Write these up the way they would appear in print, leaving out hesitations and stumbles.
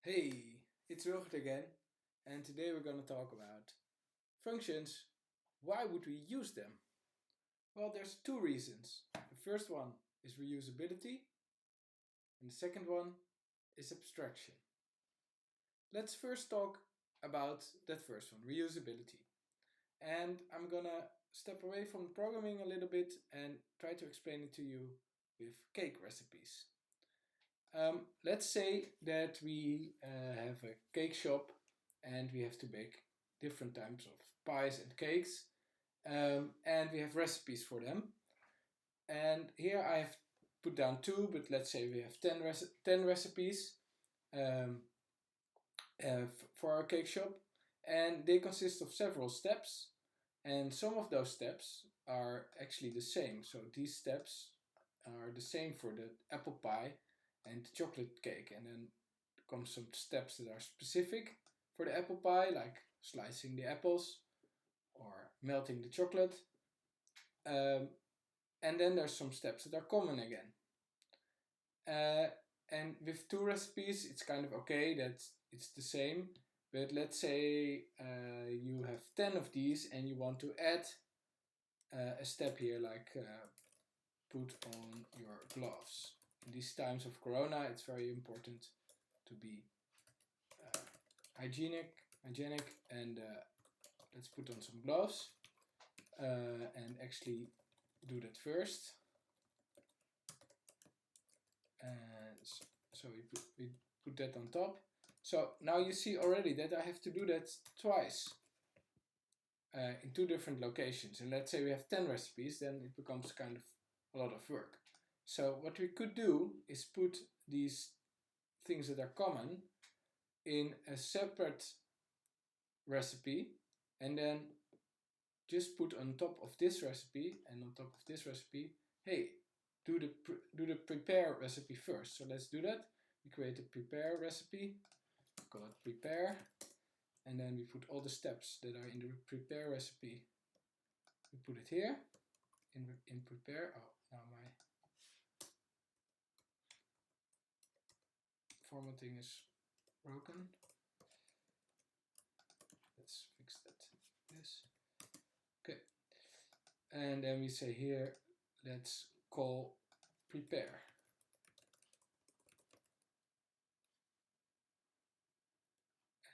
Hey, it's Wilgert again, and today we're going to talk about functions. Why would we use them? Well, there's two reasons. The first one is reusability, and the second one is abstraction. Let's first talk about that first one, reusability. And I'm gonna step away from programming a little bit and try to explain it to you with cake recipes. Let's say that we have a cake shop and we have to bake different types of pies and cakes, and we have recipes for them. And here I have put down two, but let's say we have 10 recipes um, for our cake shop, and they consist of several steps, and some of those steps are actually the same. So these steps are the same for the apple pie and the chocolate cake, and then comes some steps that are specific for the apple pie, like slicing the apples or melting the chocolate. Um, and then there's some steps that are common again. And with two recipes, it's kind of okay that it's the same. But let's say you have 10 of these and you want to add a step here, like put on your gloves. In these times of Corona, it's very important to be hygienic, and let's put on some gloves and actually do that first. And so we put that on top. So now you see already that I have to do that twice in two different locations. And let's say we have 10 recipes, then it becomes kind of a lot of work. So what we could do is put these things that are common in a separate recipe, and then just put on top of this recipe and on top of this recipe, hey, do the prepare recipe first. So let's do that. We create a prepare recipe, call it prepare, and then we put all the steps that are in the prepare recipe. We put it here in prepare. Oh, now my formatting is broken. Let's fix that. This. Okay. And then we say here, let's call prepare.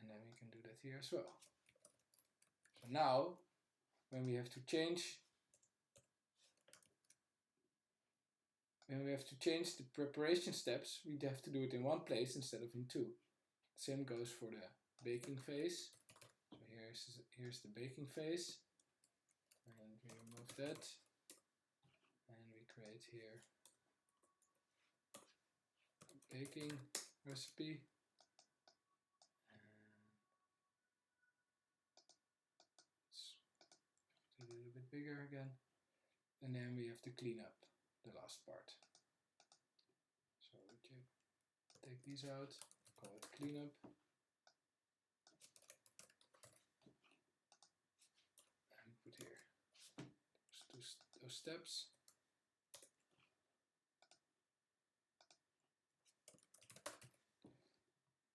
And then we can do that here as well. So now, when we have to change the preparation steps, we have to do it in one place instead of in two. Same goes for the baking phase. So here's the baking phase, and we remove that, and we create here a baking recipe. And let's make it a little bit bigger again, and then we have to clean up the last part. So we take these out, call it cleanup, and put here those steps.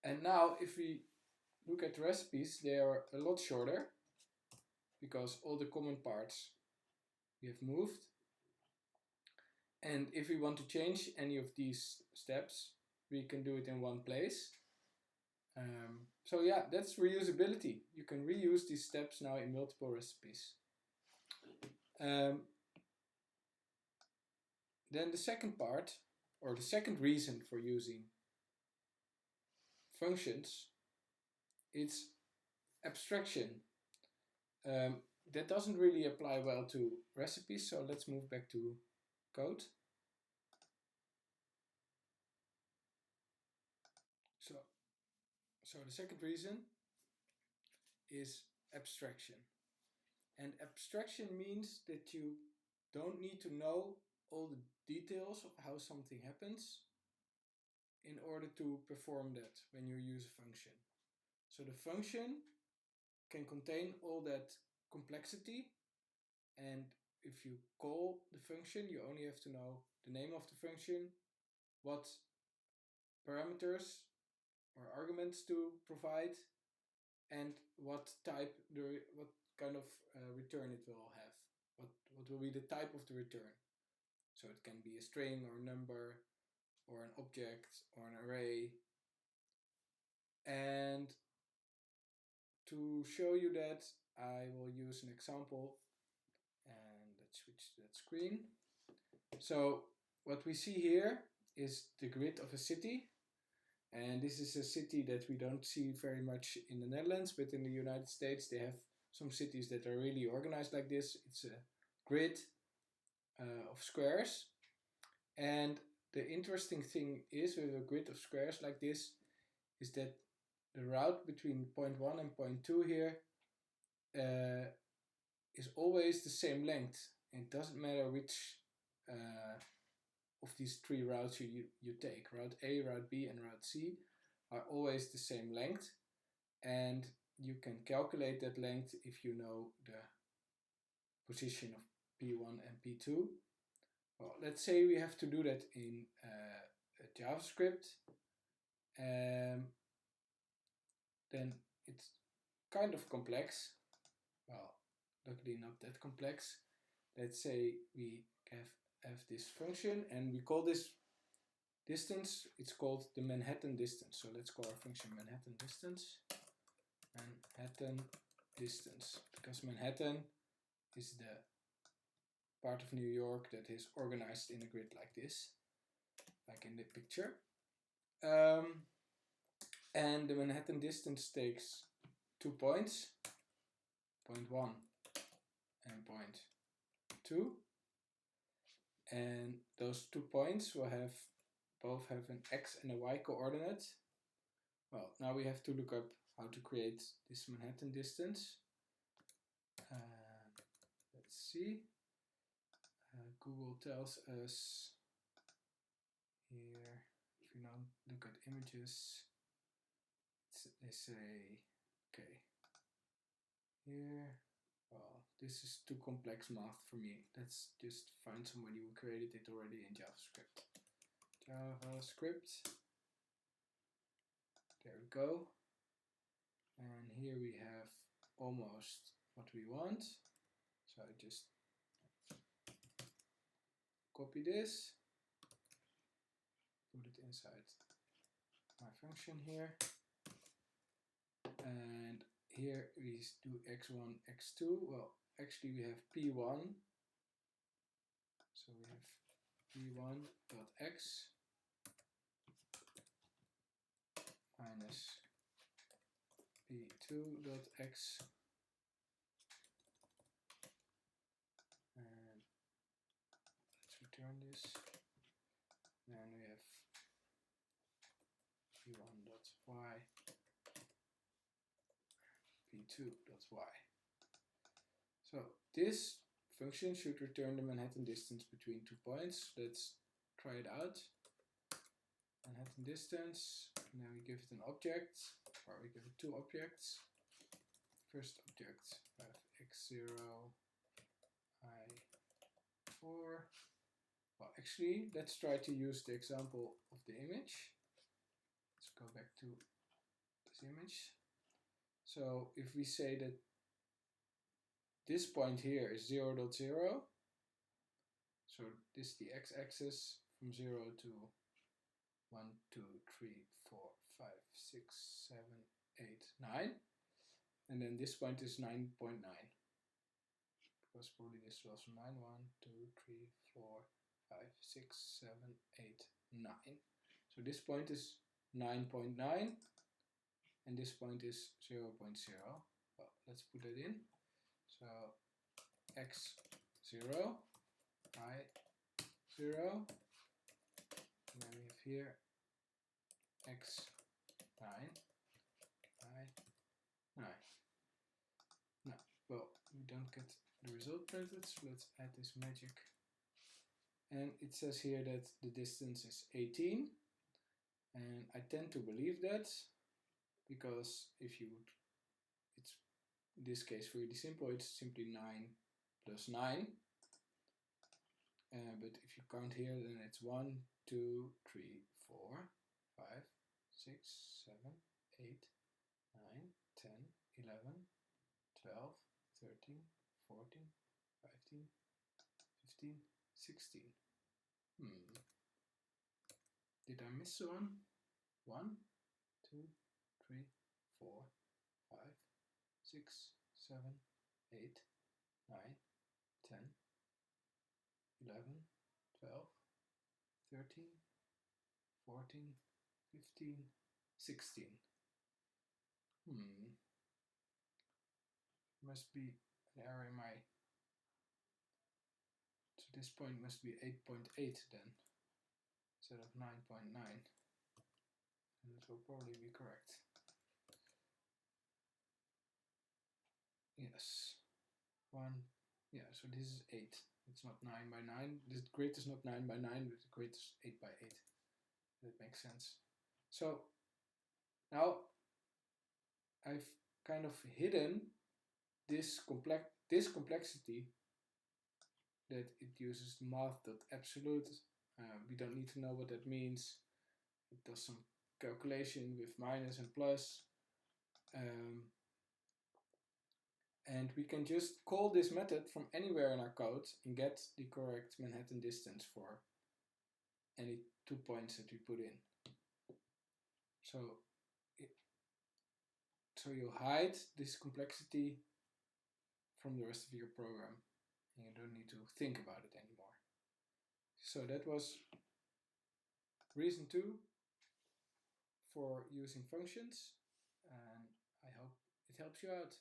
And now if we look at the recipes, they are a lot shorter because all the common parts we have moved. And if we want to change any of these steps, we can do it in one place. So yeah, that's reusability. You can reuse these steps now in multiple recipes. Then the second part, or the second reason for using functions, it's abstraction. That doesn't really apply well to recipes, so let's move back to code. So the second reason is abstraction. And abstraction means that you don't need to know all the details of how something happens in order to perform that when you use a function. So the function can contain all that complexity, and if you call the function, you only have to know the name of the function, what parameters or arguments to provide, and what kind of return it will have. What will be the type of the return? So it can be a string or a number or an object or an array. And to show you that, I will use an example, and let's switch to that screen. So what we see here is the grid of a city, and this is a city that we don't see very much in the Netherlands, but in the United States they have some cities that are really organized like this. It's a grid of squares, and the interesting thing is with a grid of squares like this is that the route between point 1 and point 2 here is always the same length. It doesn't matter which of these three routes you take. Route A, Route B, and Route C are always the same length, and you can calculate that length if you know the position of P1 and P2. Well, let's say we have to do that in JavaScript. Then it's kind of complex. Well, luckily not that complex. Let's say we have this function, and we call this distance, it's called the Manhattan distance. So let's call our function Manhattan distance. Manhattan distance, because Manhattan is the part of New York that is organized in a grid like this, like in the picture. And the Manhattan distance takes 2 points, point 1 and point 2. And those 2 points will both have an x and a y coordinate. Well, now we have to look up how to create this Manhattan distance. Let's see. Google tells us here, if you now look at images, they say, okay, here, well, this is too complex math for me. Let's just find somebody who created it already in JavaScript. JavaScript, there we go. And here we have almost what we want. So I just copy this, put it inside my function here, and here we do x1, x2. Well, actually we have p1, so we have p1.x minus p2.x, and let's return this. Then we have p1.y, p2.y. So this function should return the Manhattan distance between 2 points. Let's try it out. Manhattan distance, and then we give it an object, or we give it 2 objects. First object, we have x0, i4. Well, actually, let's try to use the example of the image. Let's go back to this image. So if we say that this point here is 0, 0, so this is the x-axis from 0 to 1, 2, 3, 4, 5, 6, 7, 8, 9. And then this point is 9.9. Because probably this was 9, 1, 2, 3, 4, 5, 6, 7, 8, 9. So this point is 9.9, and this point is 0.0. Well, let's put that in. So x0, i0, and then we have here x9, i9. No, well, we don't get the result printed, so let's add this magic. And it says here that the distance is 18, and I tend to believe that, because if you would, it's in this case really simple, it's simply 9 plus 9. But if you count here, then it's 1, 2, 3, 4, 5, 6, 7, 8, 9, 10, 11, 12, 13, 14, 15, 15, 16. Did I miss one? 1, 2, 3, 4, 5, 6, 7, 8, 9, 10, 11, 12, 13, 14, 15, 16. Must be an error in my... So this point must be 8.8 then, instead of 9.9. And it will probably be correct. Yes. Yeah, so this is 8. It's not 9 by 9. This grid is not 9 by 9, but the grid is 8 by 8. That makes sense. So now I've kind of hidden this complexity that it uses math.absolute. We don't need to know what that means. It does some calculation with minus and plus. And we can just call this method from anywhere in our code and get the correct Manhattan distance for any 2 points that we put in. So you hide this complexity from the rest of your program, and you don't need to think about it anymore. So that was reason 2 for using functions, and I hope it helps you out.